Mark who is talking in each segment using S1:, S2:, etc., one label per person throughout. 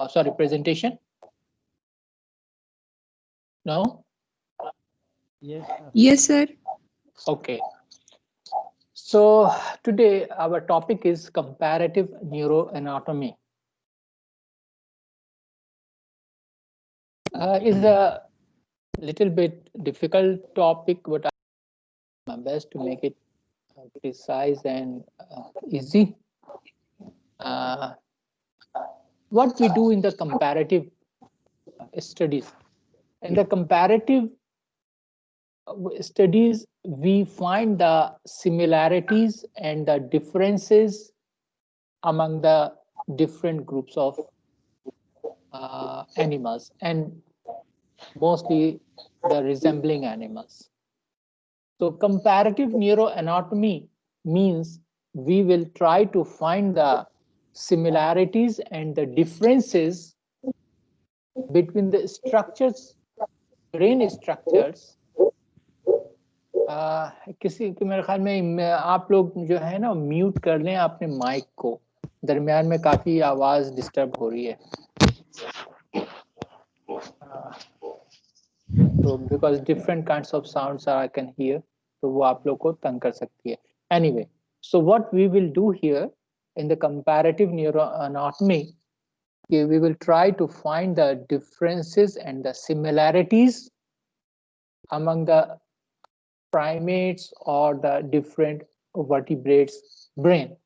S1: sorry, presentation? No?
S2: Yes, sir.
S3: Yes, sir.
S1: Okay. So today our topic is comparative neuroanatomy. Is a little bit difficult topic, but I do my best to make it precise and easy. Uh, what we do in the comparative studies. In the comparative studies, we find the similarities and the differences among the different groups of animals, and mostly the resembling animals. So comparative neuroanatomy means we will try to find the similarities and the differences between the structures, brain structures. किसी मेरे ख्याल में आप लोग जो है ना mute कर लें अपने माइक को, दरमियान में काफी आवाज डिस्टर्ब हो रही है, तो because different kinds of sounds I can hear, तो वो आप लोग को तंग कर सकती है. Anyway, so what we will do here in the comparative neuroanatomy, we will try to find the differences and the similarities among the primates or the different vertebrates brain.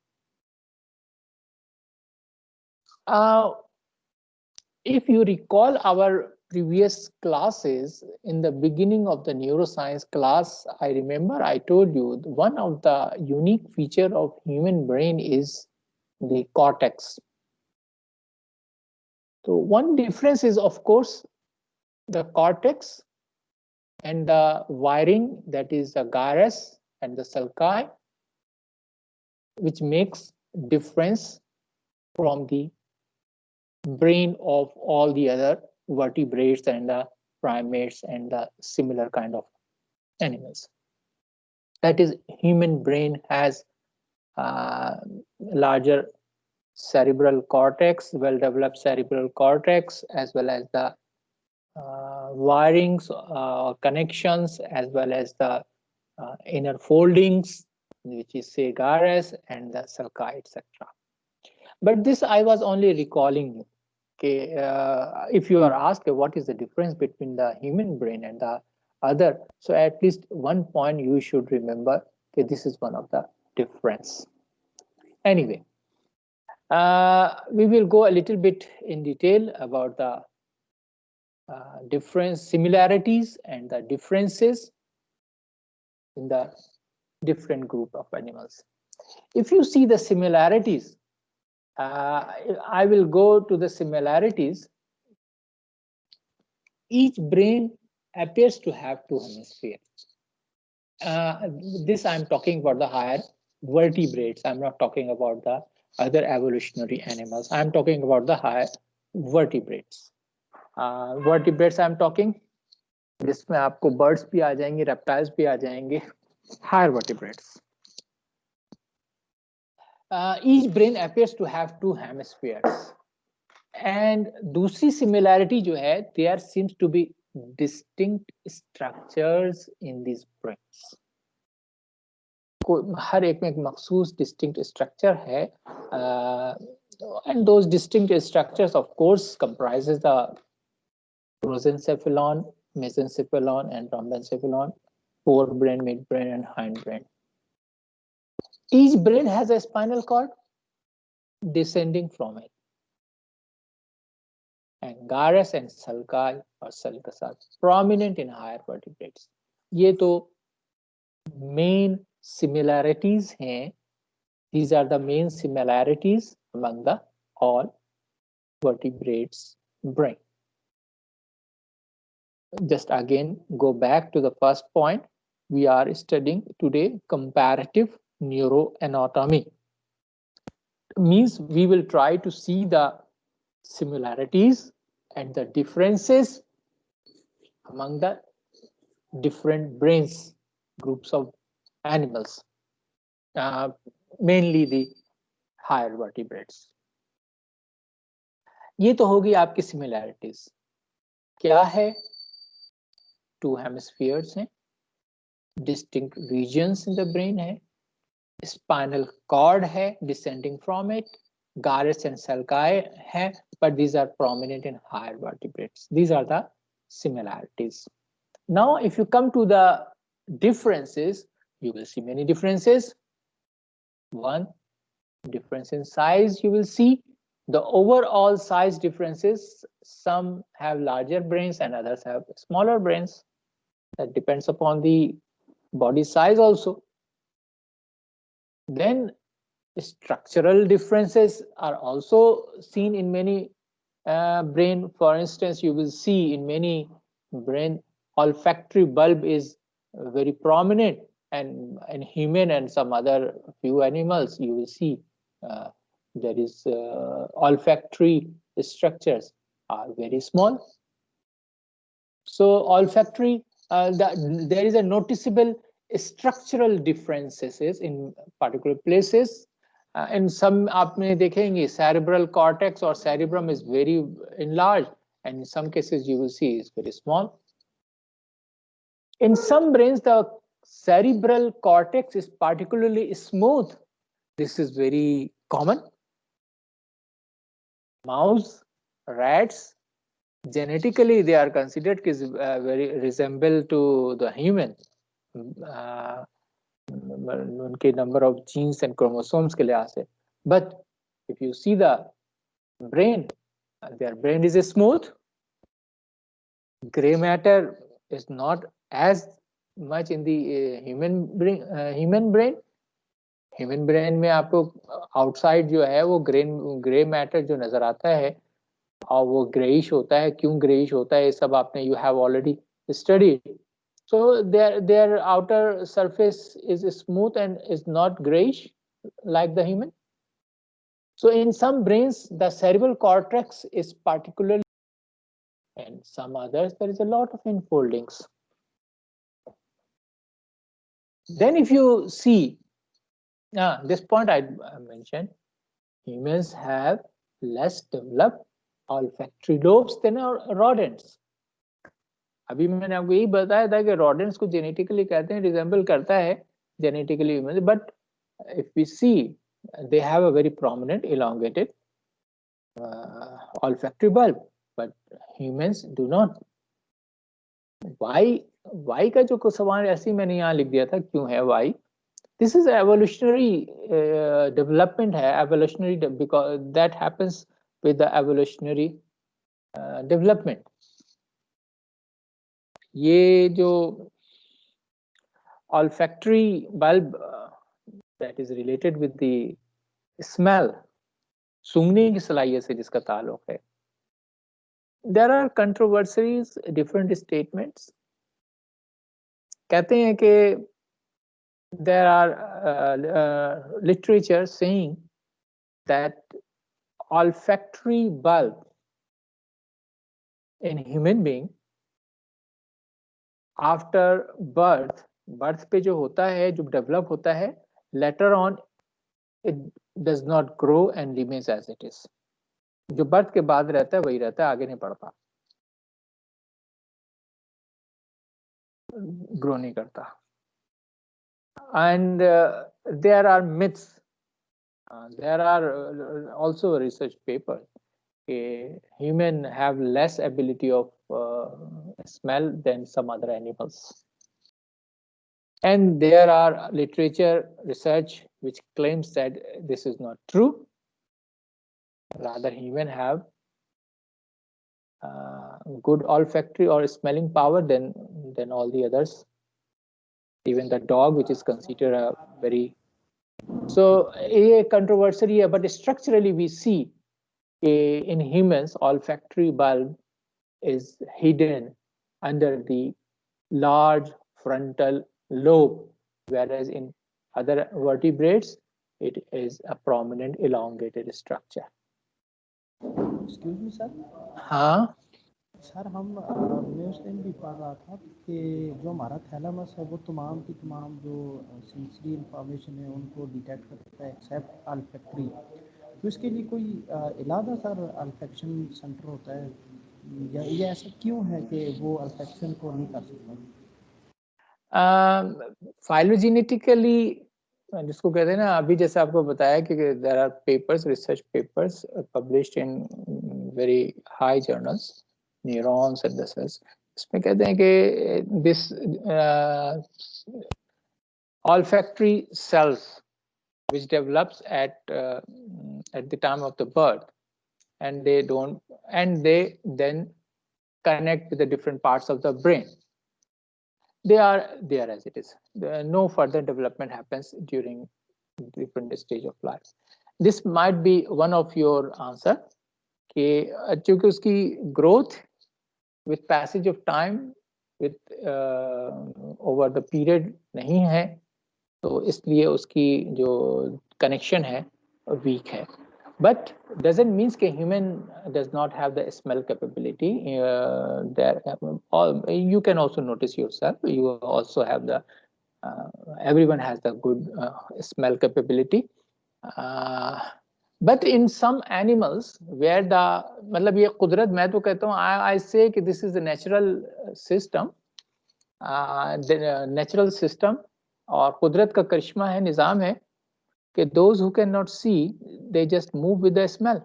S1: If you recall our previous classes, in the beginning of the neuroscience class, I remember I told you one of the unique feature of human brain is the cortex. So one difference is, of course, the cortex and the wiring, that is the gyrus and the sulci, which makes difference from the brain of all the other vertebrates and the primates and the similar kind of animals. That is, human brain has larger cerebral cortex, well-developed cerebral cortex, as well as the wirings, connections, as well as the inner foldings, which is say gyrus and the sulci, etc. But this I was only recalling you. Okay, if you are asked what is the difference between the human brain and the other, so at least one point you should remember that this is one of the difference. Anyway, we will go a little bit in detail about the different similarities and the differences in the different group of animals. If you see the similarities, I will go to the similarities. Each brain appears to have two hemispheres. This I'm talking about the higher vertebrates. I'm not talking about the other evolutionary animals. I'm talking about the higher vertebrates. Vertebrates I'm talking, जिसमें आपको birds भी आ जाएंगे, reptiles भी आ जाएंगे, higher vertebrates. Each brain appears to have two hemispheres. And दूसरी similarity जो है, there seems to be distinct structures in these brains. हर एक में एक मखसूस distinct structure है, and those distinct structures of course comprises the prosencephalon, mesencephalon, and rhombencephalon, forebrain, midbrain, and hindbrain. Each brain has a spinal cord descending from it, and gyrus and sulci or sulcus are prominent in higher vertebrates. ये तो main similarities हैं. These are the main similarities among the all vertebrates brain. Just again go back to the first point. We are studying today comparative neuroanatomy. Means we will try to see the similarities and the differences among the different brains groups of animals, mainly the higher vertebrates. ये तो होगी आपकी similarities. क्या है? 2 hemispheres हैं, distinct regions in the brain है, spinal cord है descending from it, gyres and sulci है, but these are prominent in higher vertebrates. These are the similarities. Now if you come to the differences, you will see many differences. One, difference in size. You will see the overall size differences. Some have larger brains and others have smaller brains. That depends upon the body size also. Then structural differences are also seen in many brain. For instance, you will see in many brain, olfactory bulb is very prominent, and in human and some other few animals you will see there is olfactory structures are very small. So olfactory, there is a noticeable structural differences in particular places. In some आपने देखेंगे cerebral cortex or cerebrum is very enlarged, and in some cases you will see is very small. In some brains, the cerebral cortex is particularly smooth. This is very common. Mouse, rats, genetically they are considered very resemble to the human. उनके number of genes and chromosomes के लिहाज से. But if you see the brain, their brain is smooth. Gray matter is not as much in the human brain. Human brain में आपको outside जो है वो gray matter जो नजर आता है, और वो grayish होता है. क्यों grayish होता है ये सब आपने you have already studied. So their outer surface is smooth and is not grayish like the human. So in some brains the cerebral cortex is particularly, and some others there is a lot of enfoldings. Then if you see, this point I mentioned, humans have less developed olfactory lobes than rodents. अभी मैंने आपको यही बताया था कि rodents को genetically कहते हैं, resemble करता है genetically humans, but if we see they have a very prominent elongated olfactory bulb, but humans do not. Why का जो सवाल ऐसे ही मैंने यहाँ लिख दिया था, क्यों है why? This is evolutionary development है, evolutionary, because that happens with the evolutionary development. ये जो olfactory bulb that is related with the smell, सूंघने की सलाहियत से जिसका ताल्लुक है, there are controversies, different statements. कहते हैं कि there are literature saying that olfactory bulb in human being after birth पे जो होता है, जो develop होता है, later on it does not grow and remains as it is. जो birth के बाद रहता है वही रहता है, आगे नहीं बढ़ता, grow नहीं करता. And there are myths. There are also research papers. Humans have less ability of smell than some other animals. And there are literature research which claims that this is not true. Rather, humans have good olfactory or smelling power than all the others. Even the dog, which is considered a very, so a controversy, but structurally we see in humans olfactory bulb is hidden under the large frontal lobe, whereas in other vertebrates it is a prominent elongated structure.
S2: Excuse me, sir.
S1: हाँ
S2: sir मैं उस time भी पढ़ रहा था कि जो हमारा थैलेमस है वो तमाम की तमाम जो सेंसरी इंफॉर्मेशन है उनको डिटेक्ट करता है एक्सेप्ट ऑल्फैक्टरी, तो इसके लिए कोई इलाज है सर, अल्फेक्शन सेंटर होता है, या ये ऐसा क्यों है कि वो अल्फेक्शन को नहीं कर सकता?
S1: फाइलोजेनेटिकली जिसको कहते हैं ना, अभी जैसे आपको बताया कि there are papers, research papers published in very high journals, neurons and the cells. इसमें कहते हैं कि this olfactory cells which develops at the time of the birth, and they then connect with the different parts of the brain. They are there as it is. No further development happens during different stage of life. This might be one of your answer कि चूंकि उसकी growth with passage of time with over the period नहीं है, तो इसलिए उसकी जो connection है weak है. But doesn't mean that human does not have the smell capability. You can also notice yourself. You also have the. Everyone has the good smell capability. But in some animals where the मतलब ये कुदरत, मैं तो कहता हूँ, I say कि this is the natural system. The natural system और कुदरत का करिश्मा है, निज़ाम है कि those who cannot see, they just move with the smell.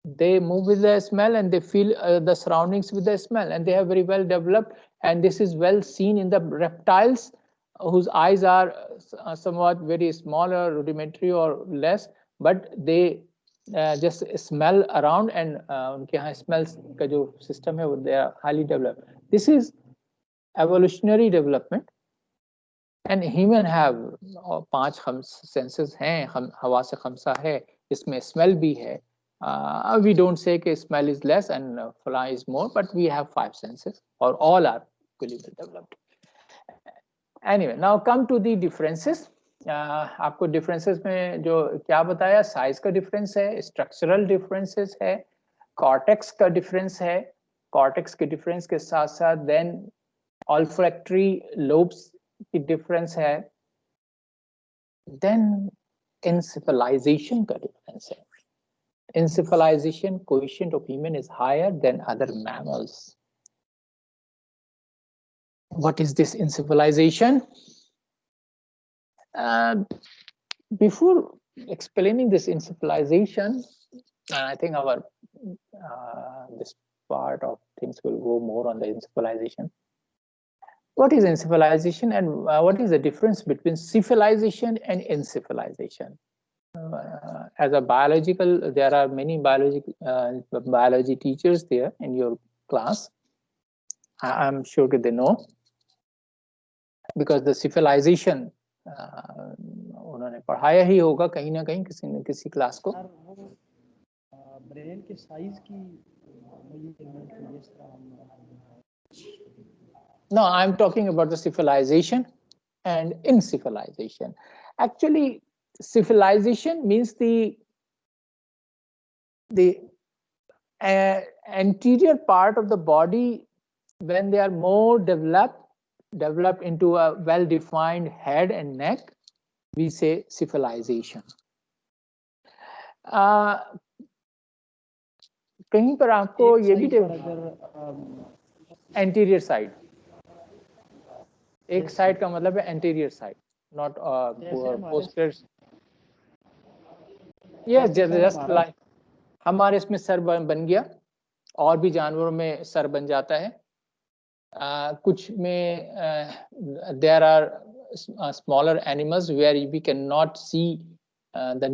S1: They move with the smell and they feel the surroundings with the smell, and they have very well developed. And this is well seen in the reptiles whose eyes are somewhat very small or rudimentary or less, but they just smell around, and उनके यहाँ smells का जो system है वो they are highly developed. This is evolutionary development. And human have 5 senses हैं, हवा से खमसा है, इसमें smell भी है. We don't say कि smell is less and fly is more, but we have 5 senses, or all are equally well developed. Anyway, now come to the differences. आपको differences में जो क्या बताया, size का difference है, structural differences है, cortex का difference है, cortex के difference के साथ साथ then olfactory lobes की difference है, then encephalization का difference है. Encephalization coefficient of human is higher than other mammals. What is this encephalization? Before explaining this encephalization, I think our this part of things will go more on the encephalization. What is encephalization, and what is the difference between cephalization and encephalization? As a biological, there are many biology teachers there in your class. I'm sure that they know, because the cephalization उन्होंने पढ़ाया ही होगा कहीं ना कहीं किसी न किसी class को.
S2: ब्रेन के साइज की
S1: No, I'm talking about the cephalization and encephalization. Actually, cephalization means the anterior part of the body, when they are more developed into a well-defined head and neck, we say cephalization. कहीं पर आपको ये भी anterior side, एक side का मतलब है anterior side, not posterior. Yes, just like हमारे इसमें सर बन गया, और भी जानवरों में सर बन जाता है. कुछ में there are smaller animals where we cannot see the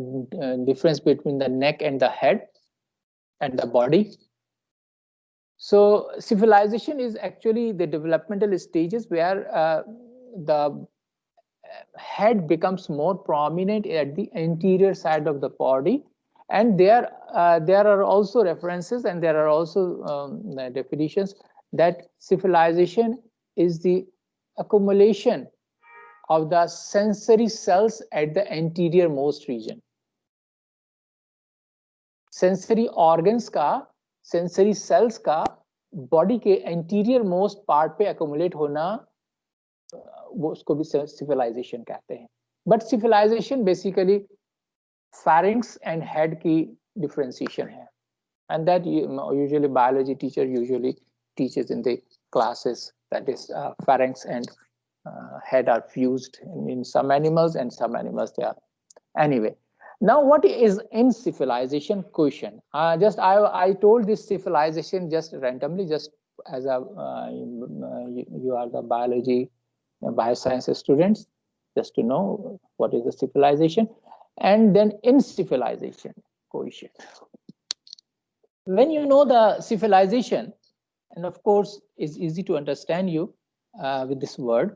S1: difference between the neck and the head and the body. So cephalization is actually the developmental stages where the head becomes more prominent at the anterior side of the body, and there are also references and there are also definitions that cephalization is the accumulation of the sensory cells at the anterior most region. Sensory organs का, sensory cells का body के anterior most part पे accumulate होना, वो उसको भी cephalization कहते हैं. But cephalization basically pharynx and head की differentiation है, and that usually biology teacher usually teaches in the classes, that is pharynx and head are fused in some animals, and some animals they are. Anyway, now what is encephalization quotient? I told this cephalization just randomly, just as a you are the biology bioscience students, just to know what is the cephalization. And then encephalization quotient. When you know the cephalization, and of course it's easy to understand you with this word.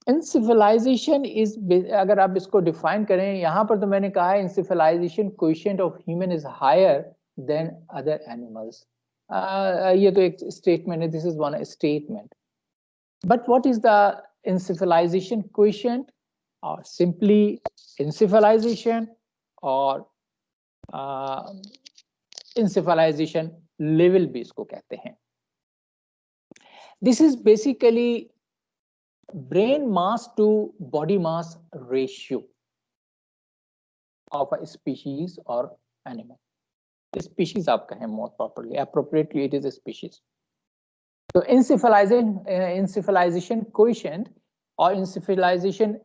S1: Encephalization is, अगर आप इसको define करें, यहाँ पर तो मैंने कहा है encephalization quotient of human is higher than other animals. ये तो एक statement है, this is one statement. But what is the encephalization quotient, or simply encephalization, or encephalization level भी इसको कहते हैं. This is basically brain mass to body mass ratio of a species or animal. Species आप कहें more properly, appropriately it is a species. So encephalization quotient or encephalization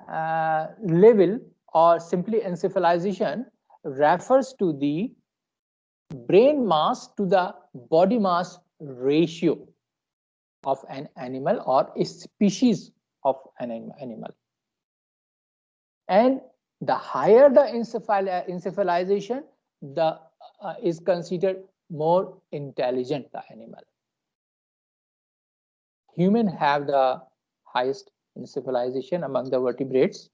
S1: level, or simply encephalization, refers to the brain mass to the body mass ratio of an animal or a species of an animal. And the higher the encephalization, the is considered more intelligent the animal. Humans have the highest encephalization among the vertebrates,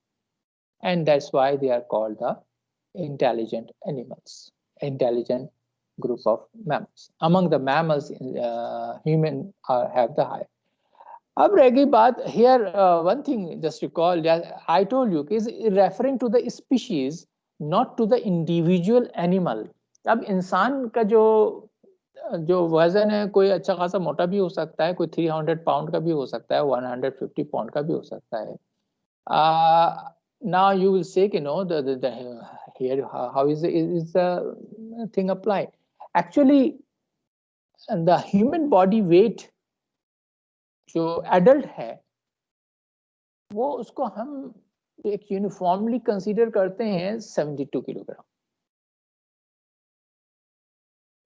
S1: and that's why they are called the intelligent animals, intelligent group of mammals. Among the mammals, human have the high. अब रह गई बात here, one thing just recall that I told you is referring to the species, not to the individual animal. अब इंसान का जो वजन है, कोई अच्छा खासा मोटा भी हो सकता है, कोई 300 पाउंड का भी हो सकता है, 150 पाउंड का भी हो सकता है. Now you will say, here how is the thing apply? Actually, the human body weight जो एडल्ट है, वो उसको हम एक यूनिफॉर्मली कंसीडर करते हैं 72 किलोग्राम.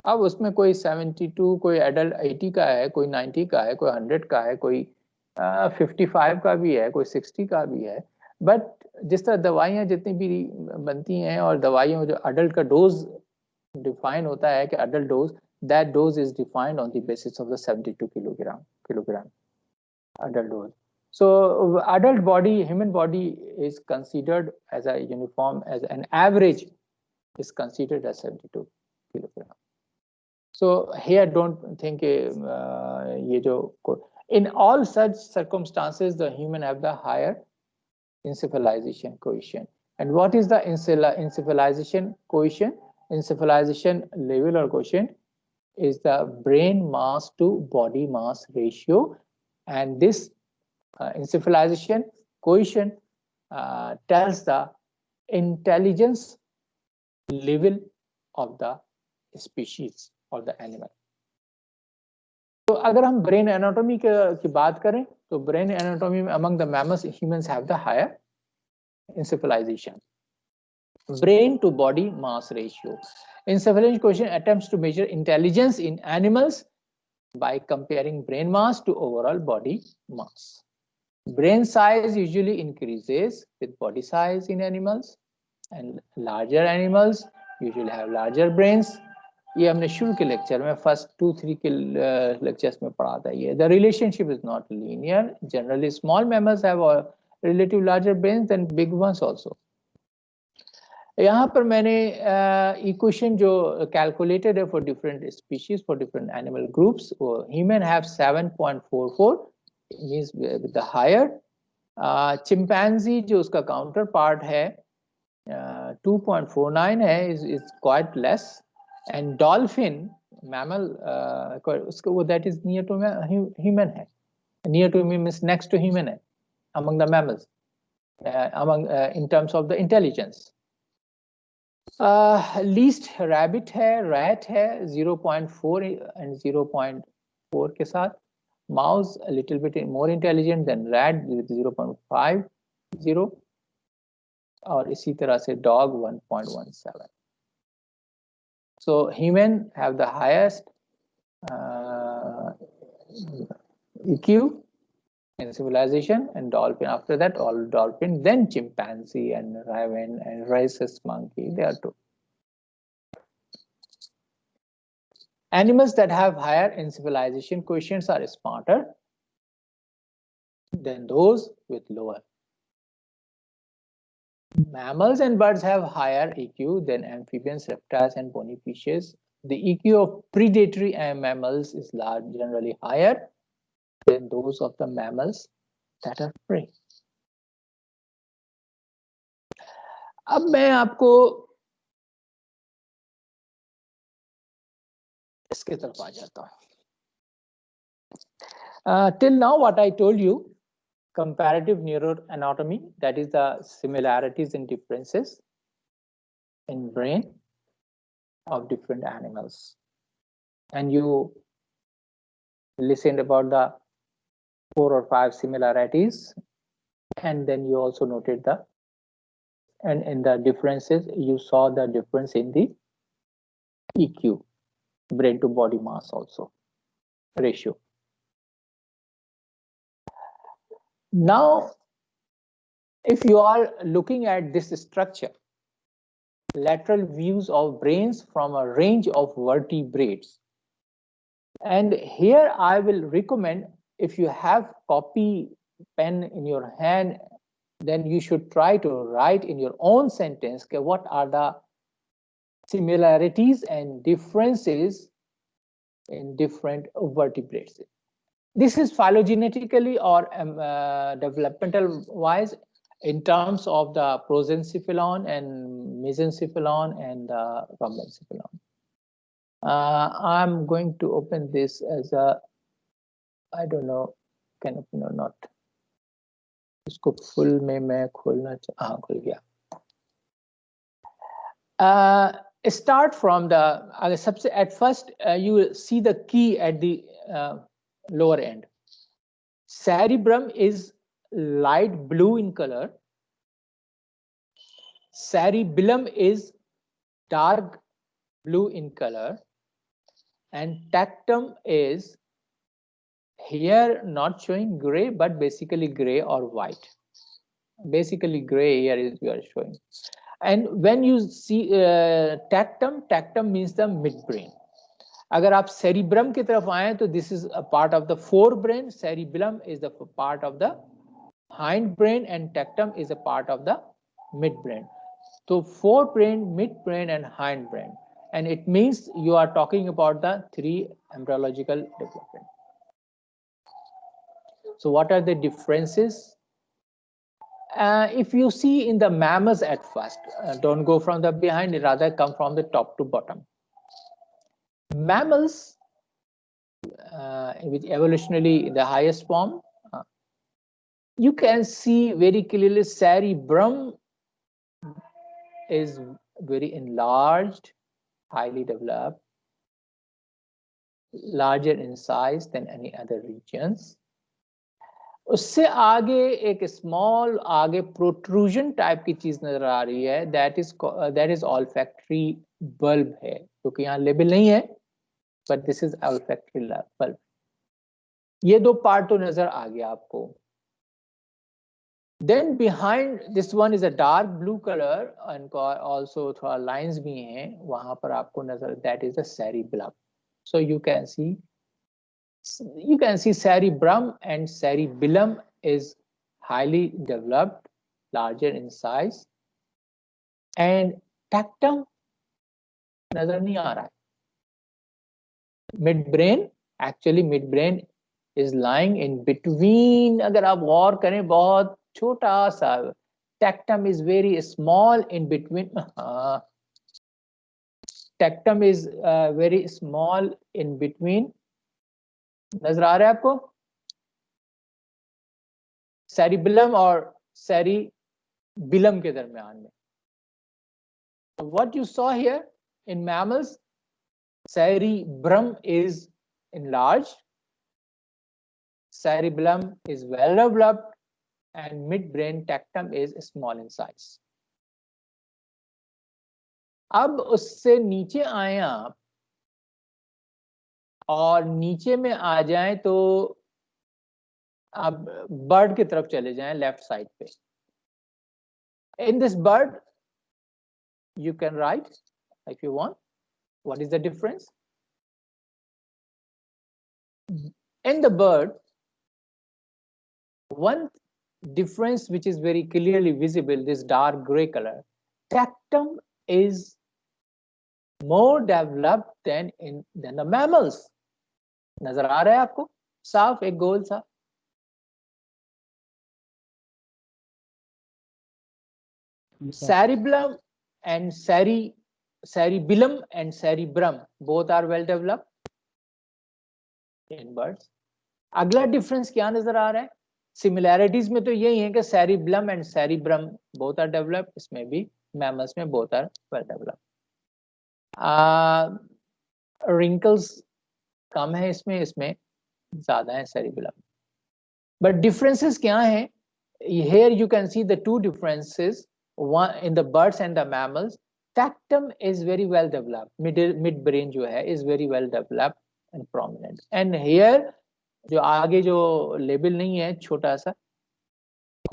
S1: अब उसमें कोई 72, कोई एडल्ट 80 का है, कोई 90 का है, कोई 100 का है, कोई 55 का भी है, कोई 60 का भी है. बट जिस तरह दवाइयाँ जितनी भी बनती हैं, और दवाइयों जो अडल्ट का डोज डिफाइन होता है कि adult dose, that does is defined on the basis of the 72 kilogram adult dose. So adult body, human body is considered as a uniform, as an average is considered as 72 kilogram. So here don't think ये जो in all such circumstances the human have the higher encephalization quotient. And what is the encephalization quotient? Encephalization level or quotient is the brain mass to body mass ratio. And this encephalization quotient tells the intelligence level of the species or the animal. तो अगर हम brain anatomy की बात करें, तो brain anatomy में among the mammals, humans have the higher encephalization. Brain to body mass ratio. Encephalization quotient attempts to measure intelligence in animals by comparing brain mass to overall body mass. Brain size usually increases with body size in animals, and larger animals usually have larger brains. ये हमने शुरू के lecture में first 2-3 के lectures में पढ़ा था. ये the relationship is not linear. Generally small mammals have a relative larger brains than big ones also. यहाँ पर मैंने इक्वेशन जो कैलकुलेटेड है for different species, for different animal groups. Human have 7.44 means with the higher. Chimpanzee जो उसका counter part है 2.49 है, is quite less. And dolphin mammal उसको वो that is near to human है, near to means next to human है among the mammals. among in terms of the intelligence. Least rabbit है, rat है 0.4 and 0.4 के साथ. Mouse a little bit more intelligent than rat with 0.50 और इसी तरह से dog 1.17. So human have the highest EQ in civilization, and dolphin after that, all dolphin, then chimpanzee and raven and rhesus monkey, they are two. Animals that have higher in civilization quotients are smarter than those with lower. Mammals and birds have higher EQ than amphibians, reptiles and bony fishes. The EQ of predatory mammals is generally higher than those of the mammals that are prey. अब मैं आपको इसके तरफ आ जाता हूं. Till now what I told you, comparative neuroanatomy, that is the similarities and differences in brain of different animals, and you listened about the 4 or 5 similarities, and then you also noted the, and in the differences you saw the difference in the EQ, brain to body mass also ratio. Now if you are looking at this structure, lateral views of brains from a range of vertebrates, and here I will recommend, if you have copy pen in your hand, then you should try to write in your own sentence what are the similarities and differences in different vertebrates. This is phylogenetically or developmental wise in terms of the prosencephalon and mesencephalon and rhombencephalon. I'm going to open this as a, I don't know, can open or not. इसको full में मैं खोलना हाँ खुल गया. Start from the सबसे at first you see the key at the lower end. Cerebrum is light blue in color. Cerebellum is dark blue in color, and tectum is here not showing gray but basically gray or white. Basically gray here is you are showing. And when you see tectum means the midbrain. अगर आप cerebrum की तरफ आए तो this is a part of the forebrain, cerebellum is the part of the hindbrain, and tectum is a part of the midbrain. So forebrain, midbrain and hindbrain, and it means you are talking about the 3 embryological development. So what are the differences? If you see in the mammals at first, don't go from the behind, rather come from the top to bottom. Mammals, which evolutionarily the highest form, you can see very clearly cerebrum is very enlarged, highly developed, larger in size than any other regions. उससे आगे एक small आगे protrusion type की चीज नजर आ रही है, that is olfactory bulb है, क्योंकि यहाँ label नहीं है, but this is olfactory bulb. ये 2 part तो नजर आ गया आपको. Then behind this one is a dark blue color and also थोड़ा lines भी हैं, वहां पर आपको नजर, that is the cerebellum. So you can see cerebrum and cerebellum is highly developed, larger in size, and tectum नजर नहीं आ रहा है. Midbrain, actually midbrain is lying in between. अगर आप गौर करें बहुत छोटा सा, tectum is very small in between. Tectum is very small in between. नजर आ रहा है आपको? Cerebellum or बिलम के दरमियान में. What you saw here in mammals, cerebrum is enlarged, cerebellum is well developed, and midbrain tectum is small in size. अब उससे नीचे आए आप और नीचे में आ जाएं तो आप बर्ड की तरफ चले जाएं लेफ्ट साइड पे. In this bird, you can write if you want. What is the difference? In the bird, one difference which is very clearly visible, this dark gray color, tectum is more developed than the mammals. नजर आ रहा है आपको साफ एक गोल सा. Cerebellum and cerebellum and cerebrum both are well developed in birds. अगला difference क्या नजर आ रहा है? सिमिलैरिटीज में तो यही है कि cerebellum and cerebrum both are developed. इसमें भी mammals में both are well developed. wrinkles कम है इसमें ज्यादा है cerebellum. But differences क्या हैं? Here you can see the two differences. One in the birds and the mammals, tectum is very well developed. Midbrain जो है is very well developed and prominent. And here जो आगे जो label नहीं है छोटा सा,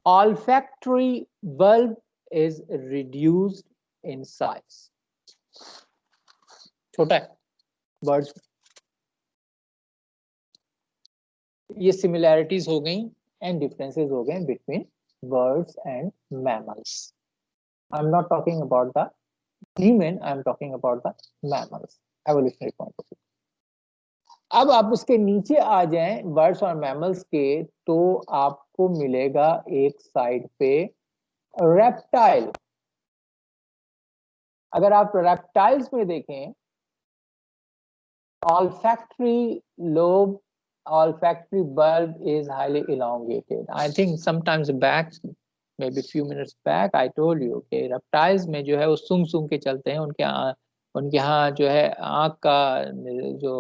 S1: olfactory bulb is reduced in size. छोटा है birds. ये similarities हो गई and differences हो गए between birds and mammals. I'm not talking about the human, I'm talking about the mammals, evolutionary point of view. अब आप उसके नीचे आ जाएं बर्ड्स और मैमल्स के तो आपको मिलेगा एक साइड पे रेप्टाइल. अगर आप रेप्टाइल्स में देखें, olfactory lobe, olfactory bulb is highly elongated. I think sometimes back, maybe few minutes back, I told you, okay, reptiles में जो है वो सूंघ के चलते हैं. उनके यहाँ जो है आँख का जो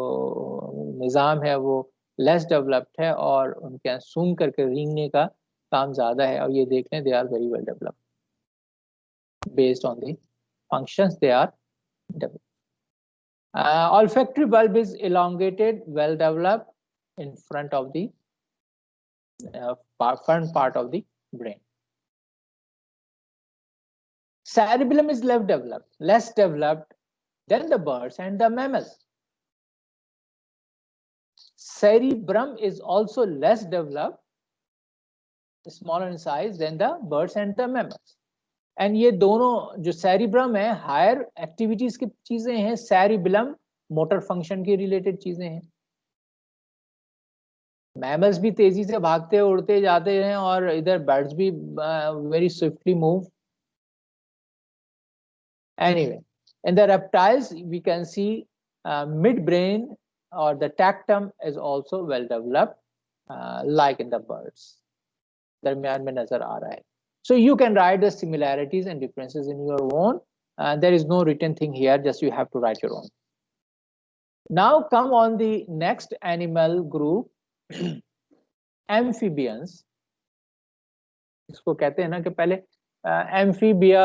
S1: निज़ाम है वो लेस डेवलप्ड है और उनके यहाँ सूंघ करके रेंगने का काम ज्यादा है. और ये देख लें, they are very well developed based on the functions they are developed. Olfactory bulb is elongated, well developed in front of the front part of the brain. Cerebellum is less developed than the birds and the mammals. Cerebrum is also less developed, smaller in size than the birds and the mammals. And ये दोनों जो cerebrum है higher activities की चीजें हैं, cerebellum motor function की related चीजें हैं. मैमल्स भी तेजी से भागते उड़ते जाते हैं और इधर बर्ड्स भी very swiftly move. Anyway, in the reptiles we can see mid brain और the tectum is also well developed like in the birds. दरमियान में नजर आ रहा है. So you can write the similarities and differences in your own. There is no written thing here, just you have to write your own. Now come on the next animal group, amphibians. इसको कहते हैं ना कि पहले amphibia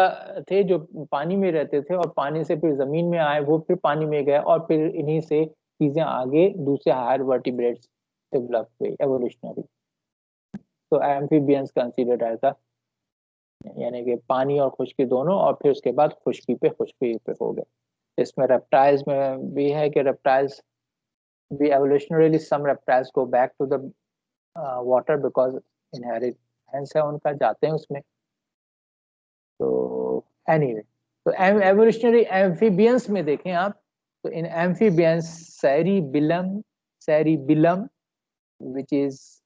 S1: थे जो पानी में रहते थे और पानी से फिर जमीन में आए, वो फिर पानी में गए और फिर इन्हीं से चीजें आगे दूसरे हायर वर्टिब्रेट्स डेवलप हुए एवोल्यूशनरी. तो एम्फीबियंस कंसीडर्ड एज अ, यानी कि पानी और खुश्की दोनों, और फिर उसके बाद खुश्की पे हो गए. इसमें रेप्टाइल्स में भी है कि रेप्टाइल्स भी evolutionarily some reptiles go back to the water because inheritance है उनका, जाते हैं उसमें. तो एनीवे, तो एवोल्यूशनरी एम्फीबियंस में देखें आप, तो in amphibians cerebellum which is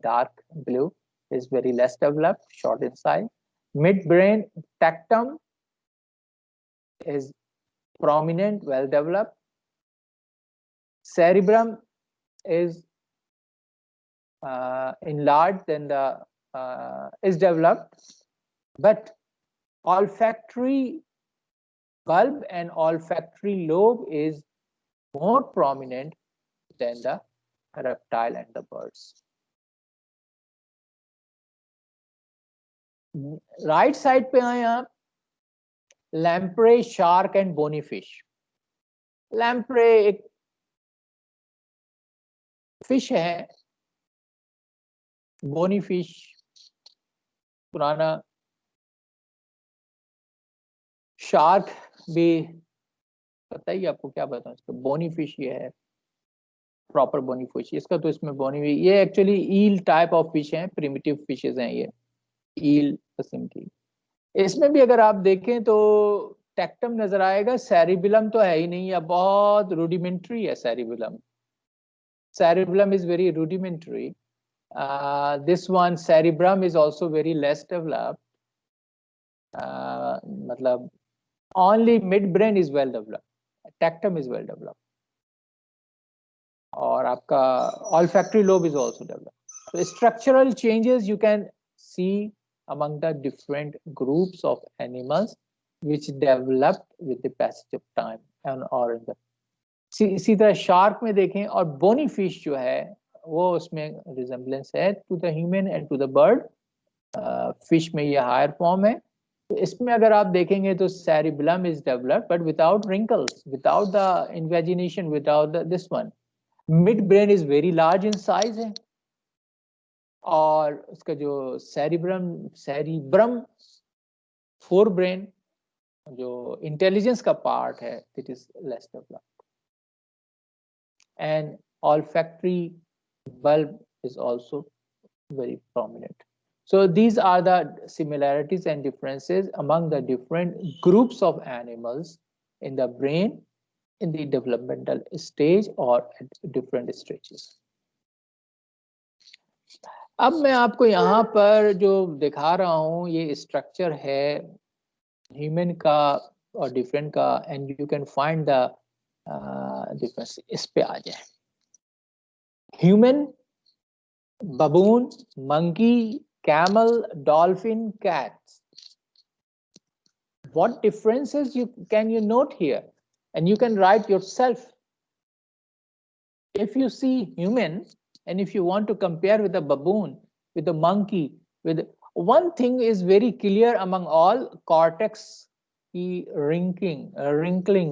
S1: dark blue is very less developed, short in size. Midbrain tectum is prominent, well developed. Cerebrum is enlarged and is developed, but olfactory bulb and olfactory lobe is more prominent than the reptile and the birds. Right side पे आए आप, lamprey, shark and bony fish. Lamprey एक fish है, bony fish पुराना, shark भी पता ही आपको, क्या बताऊं इसका. बोनी फिश ये है, प्रॉपर बोनी फिश इसका, तो इसमें बोनी भी, ये actually eel type of fish है, प्रिमिटिव फिशेज हैं ये, ईल किस्म की. इसमें भी अगर आप देखें तो टेक्टम नजर आएगा, सेरिबेलम तो है ही नहीं, या बहुत रूडिमेंट्री है cerebellum. Cerebellum is very rudimentary. This one, cerebrum, is also very less developed. मतलब only midbrain is well developed. Tectum is well developed. और आपका olfactory lobe is also developed. So structural changes you can see among the different groups of animals which developed with the passage of time and or in the. इसी तरह shark में देखें, और bony fish जो है वो उसमें resemblance है to the human and to the bird. Fish में ये हायर फॉर्म है. तो इसमें अगर आप देखेंगे तो cerebellum is developed but without wrinkles, without the invagination, without this one. Mid brain is very large in size है, और उसका जो सेरिब्रम फोर ब्रेन जो इंटेलिजेंस का पार्ट है, it is less developed. And olfactory bulb is also very prominent. So these are the similarities and differences among the different groups of animals in the brain in the developmental stage or at different stages. अब मैं आपको यहाँ पर जो दिखा रहा हूँ ये स्ट्रक्चर है ह्यूमन का और डिफरेंट का, and you can find the difference. इस पे आ जाए. Human, baboon, monkey, camel, dolphin, cats. What differences can you note here? And you can write yourself. If you see human, and if you want to compare with the baboon, with the monkey, with one thing is very clear among all, cortex की wrinkling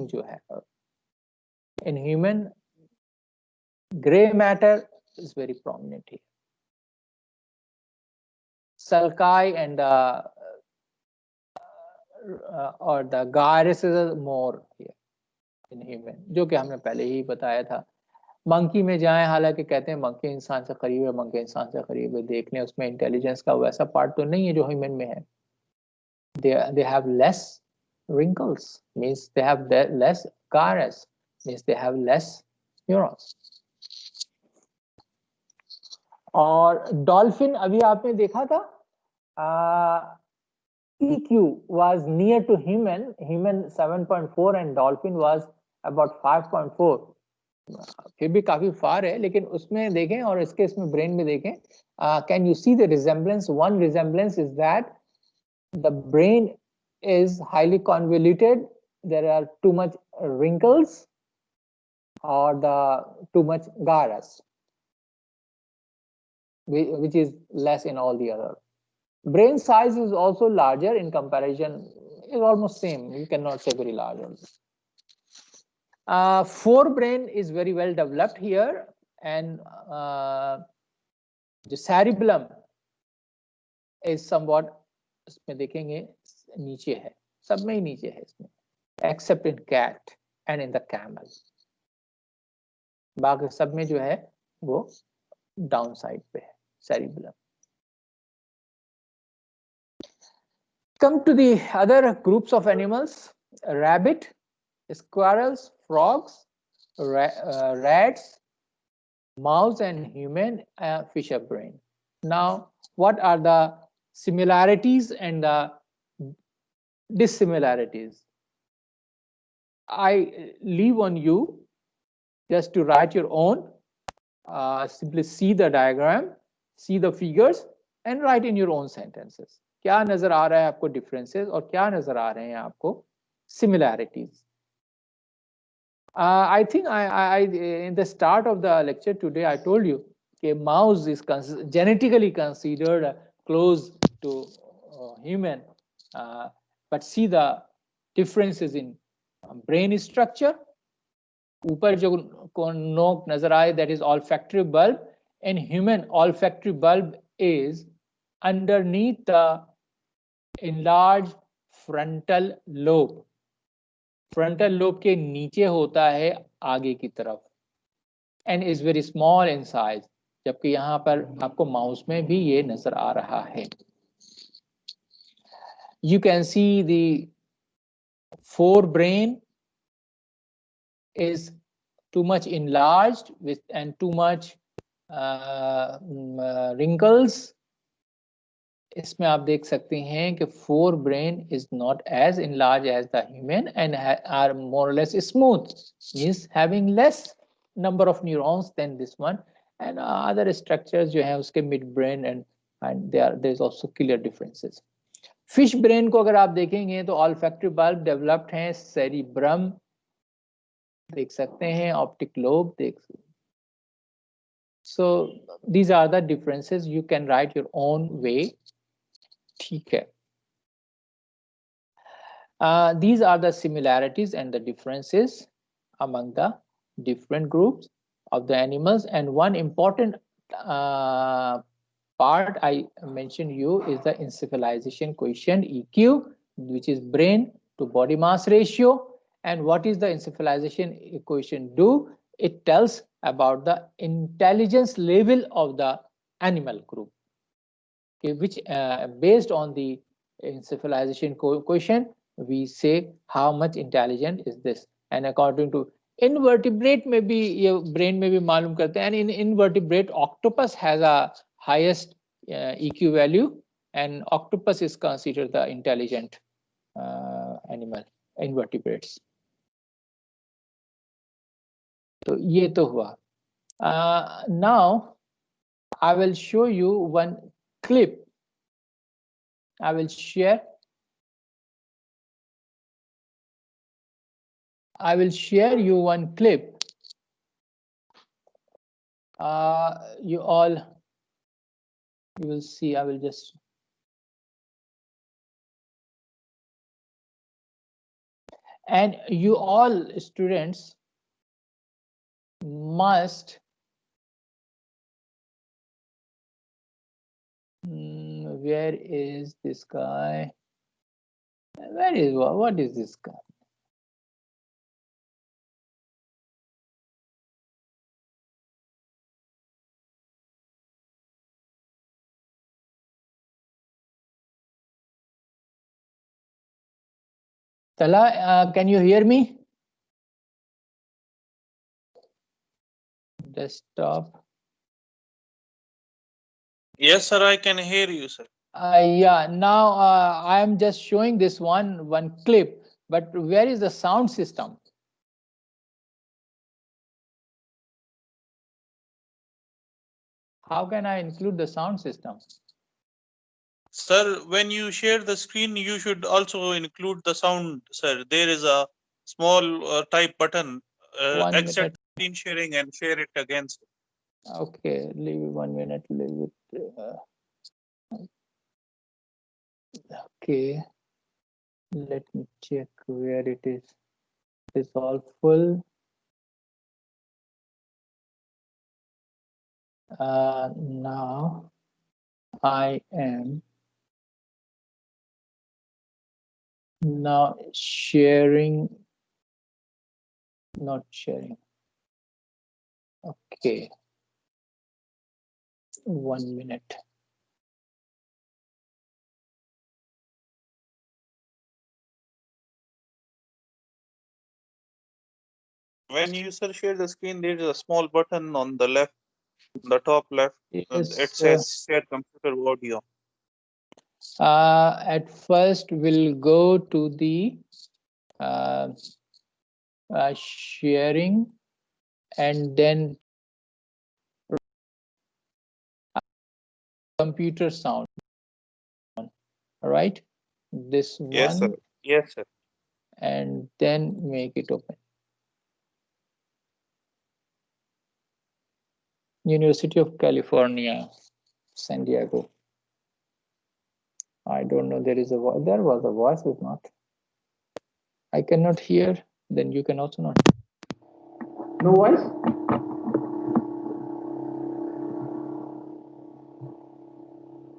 S1: जो है. In human, gray matter is very prominent here. Sulci and or the gyrus is more here in human, जो कि हमने पहले ही बताया था. Monkey में जाएं, हालांकि कहते हैं मंकी इंसान से करीब है, मंकी इंसान से करीब है, देख लें उसमें इंटेलिजेंस का वैसा पार्ट तो नहीं है जो ह्यूमन में है. They have less wrinkles, means they have less gyrus, means they have less neurons. और डॉल्फिन अभी आपने देखा था, EQ was near to human 7.4 and dolphin was about 5.4. फिर भी काफी फार है, लेकिन उसमें देखें और इसके इसमें ब्रेन में देखें, can you see the resemblance. One resemblance is that the brain is highly convoluted, there are too much wrinkles or the too much gyrus, which is less in all the other. Brain size is also larger in comparison, is almost same, you cannot say very large also. Forebrain is very well developed here, and the cerebellum is somewhat, इसमें देखेंगे नीचे है, सब में ही नीचे है इसमें, except in cat and in the camel. बाकी सब में जो है वो डाउन साइड पे है cerebellum. Come to the other groups of animals: rabbit, squirrels, frogs, rats, mouse, and human fisher brain. Now, what are the similarities and the dissimilarities? I leave on you just to write your own. Simply see the diagram, see the figures, and write in your own sentences. क्या नजर आ रहा है आपको differences और क्या नजर आ रहे हैं आपको similarities. I think I in the start of the lecture today I told you that mouse is genetically considered close to human, but see the differences in brain structure. ऊपर जो नोक नजर आए that is olfactory bulb. In human, olfactory bulb is underneath the enlarged frontal lobe. Frontal lobe के नीचे होता है आगे की तरफ and is very small in size, जबकि यहाँ पर आपको माउस में भी ये नजर आ रहा है. You can see the forebrain is too much enlarged with and too much wrinkles. इसमें आप देख सकते हैं कि forebrain is not as enlarged as the human and are more or less smooth, means having less number of neurons than this one, and other structures जो हैं उसके midbrain and there is also clear differences. Fish brain को अगर आप देखेंगे तो olfactory bulb developed हैं, cerebrum देख सकते हैं, optic lobe देख सकते हैं. So these are the differences. You can write your own way. ठीक है. These are the similarities and the differences among the different groups of the animals. And one important part I mentioned you is the encephalization coefficient EQ, which is brain to body mass ratio. And what is the encephalization coefficient do? It tells about the intelligence level of the animal group, okay, which based on the encephalization coefficient we say how much intelligent is this. And according to invertebrate में भी ये brain में भी मालूम करते हैं, and in invertebrate octopus has a highest EQ value, and octopus is considered the intelligent animal, invertebrates. तो ये तो हुआ. Now I will show you one clip. I will share you one clip. You will see. I will just and you all students must where is this guy? Where is what is this guy? Tala, can you hear me? Desktop.
S3: Yes, sir, I can hear you, sir.
S1: Yeah, now I am just showing this one clip, but where is the sound system? How can I include the sound system?
S3: Sir, when you share the screen, you should also include the sound, sir. There is a small type button, exit screen sharing and share it again, sir.
S1: Okay, leave it 1 minute, leave it. Okay, let me check where it is. It's all full. Now I am now sharing, not sharing. Okay, 1 minute.
S3: When you, sir, share the screen, there is a small button on the left, the top left.
S1: Yes,
S3: it says share computer audio.
S1: At first, we'll go to the sharing, and then computer sound. All right, this
S3: Yes, sir.
S1: one,
S3: Yes, sir.
S1: and then make it open. University of California, San Diego. I don't know, there is a voice. There was a voice, is not. I cannot hear, then you can also not. No voice?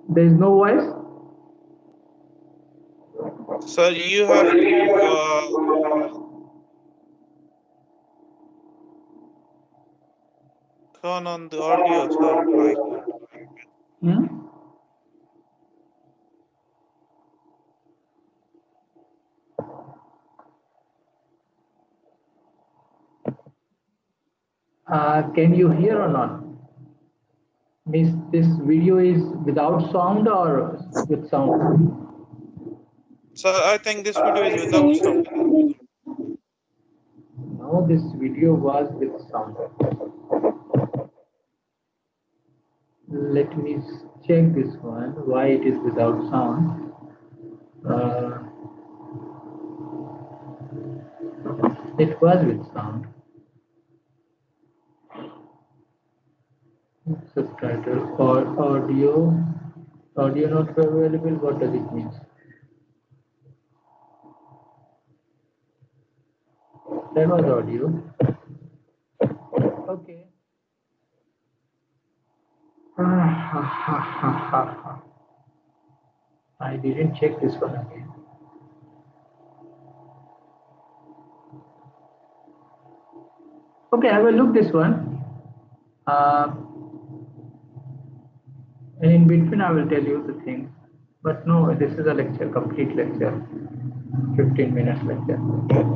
S1: There is no voice?
S3: Sir, you have to turn on the audio, sir. I can't.
S1: Hmm? Can you hear or not? Means this video is without sound or with sound?
S3: Sir, I think this video is without sound.
S1: No, this video was with sound. Let me check this one, why it is without sound. It was with sound. Subtitle or audio not available. What does it mean? That was audio. Okay. I didn't check this one again. Okay, I will look this one. And in between, I will tell you the things. But no, this is a lecture, complete lecture, 15 minutes lecture.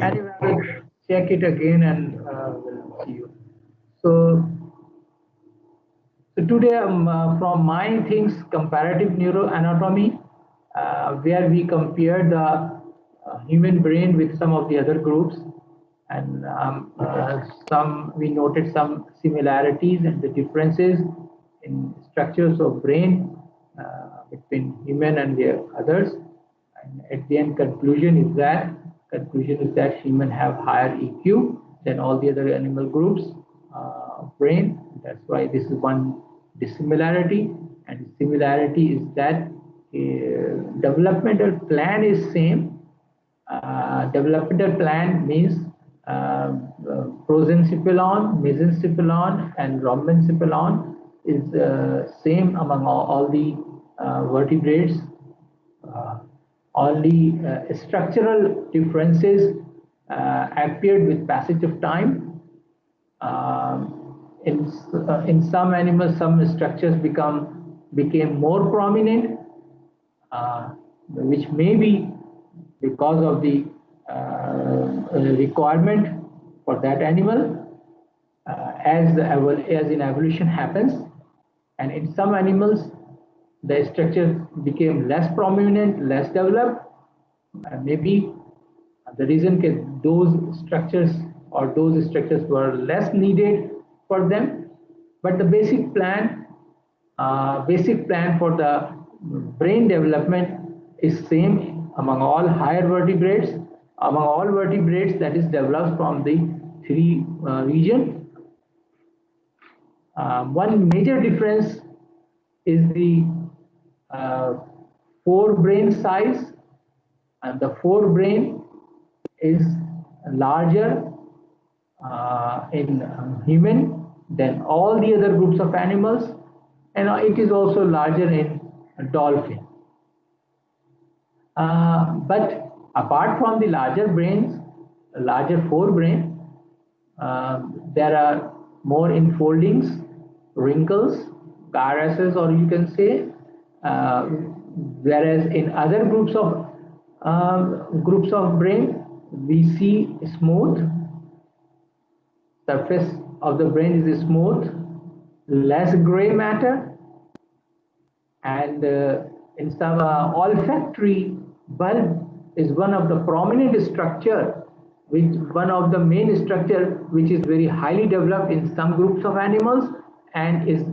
S1: Anyway, I will check it again and we'll see you. So today, from my things, comparative neuroanatomy, where we compare the human brain with some of the other groups, and we noted some similarities and the differences in structures of brain between human and the others. And at the end, conclusion is that human have higher EQ than all the other animal groups of brain. That's why this is one dissimilarity, and similarity is that developmental plan is same. Developmental plan means prosencephalon, mesencephalon, and rhombencephalon is same among all the vertebrates. Only structural differences appeared with passage of time. In some animals, some structures became more prominent, which may be because of the requirement for that animal, as in evolution happens. And in some animals, the structure became less prominent, less developed. Maybe the reason is those structures were less needed for them. But the basic plan for the brain development is same among all higher vertebrates. Among all vertebrates, that is developed from the three region. One major difference is the forebrain size, and the forebrain is larger in human than all the other groups of animals, and it is also larger in dolphin. But apart from the larger forebrain, there are more enfoldings, wrinkles, gyrus, or you can say, whereas in other groups of brain, we see smooth surface of the brain is smooth, less gray matter, and in some olfactory bulb is one of the prominent structure, one of the main structure which is very highly developed in some groups of animals and is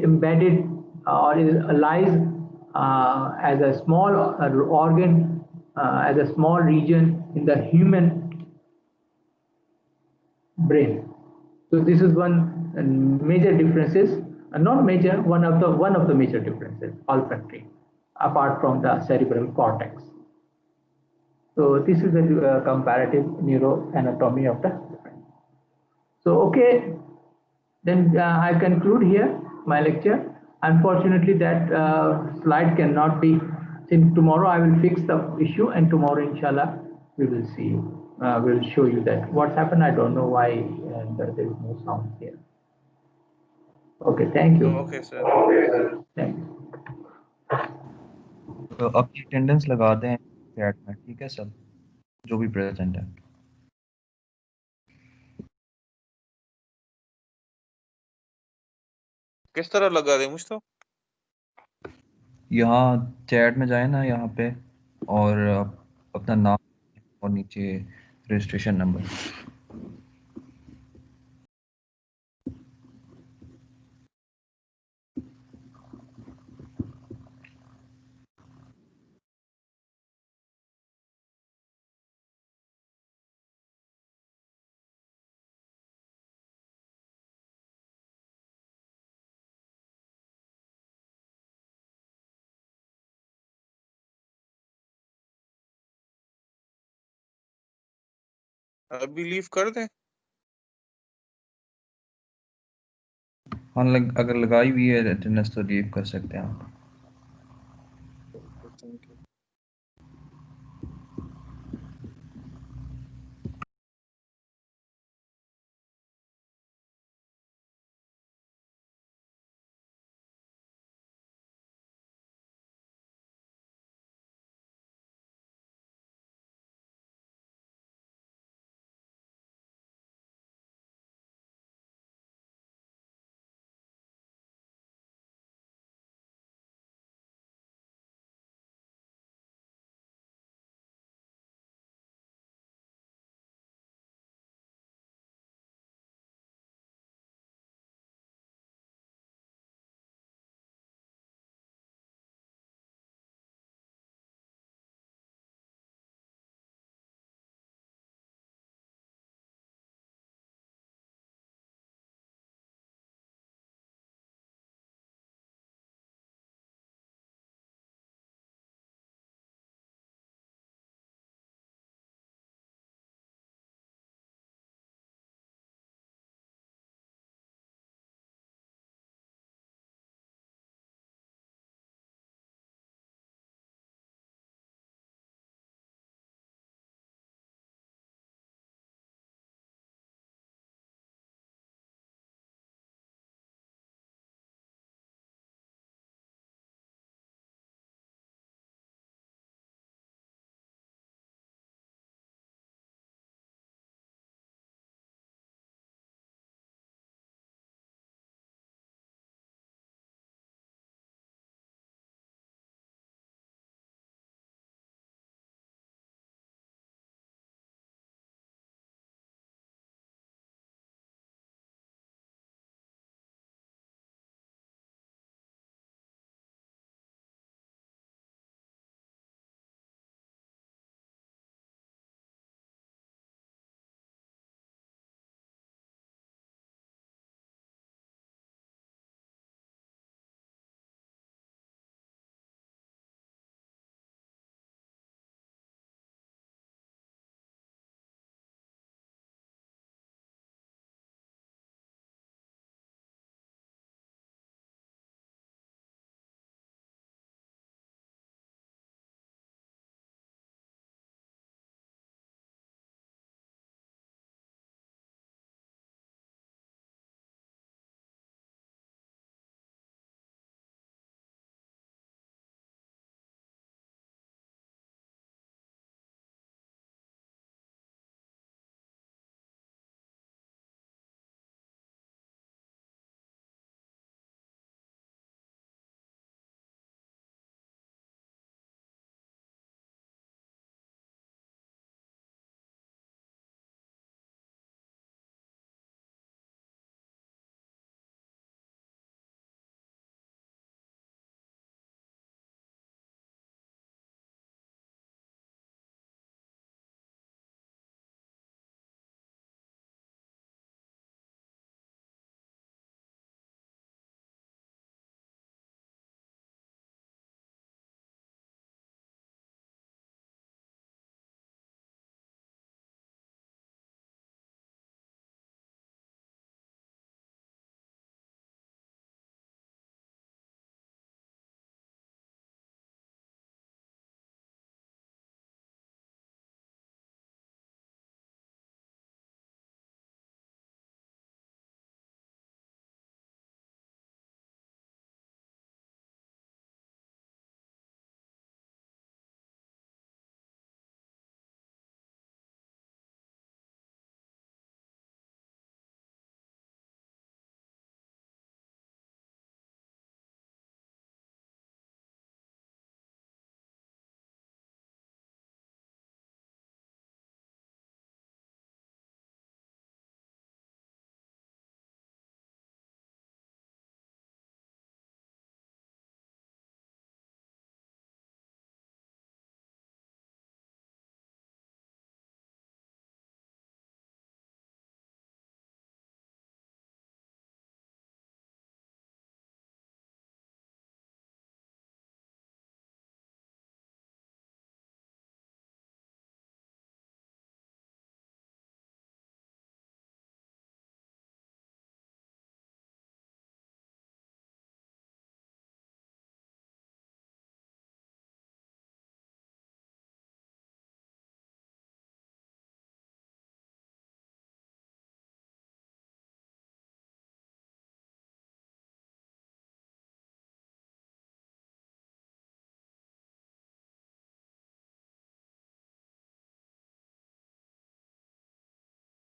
S1: embedded or lies as a small organ, as a small region in the human brain. So this is one major differences, not major, one of the major differences, olfactory, apart from the cerebral cortex. So this is a comparative neuroanatomy of the brain. So okay, then I conclude here my lecture. Unfortunately, that slide cannot be. Since tomorrow I will fix the issue, and tomorrow, inshallah, we will see. We'll show you that what's happened. I don't know why there is no sound here. Okay, thank you.
S3: Okay, sir.
S1: Thank you.
S4: तो अपनी attendance लगा दें chat में, ठीक है सब जो भी प्रेजेंट है।
S3: किस तरह लगा दे मुझको?
S4: यहाँ चैट में जाए ना, यहाँ पे, और अपना नाम और नीचे रजिस्ट्रेशन नंबर।
S3: अभी लीव कर दें?
S4: हाँ, अगर लगाई हुई है अटेंडेंस तो लीव कर सकते हैं आप।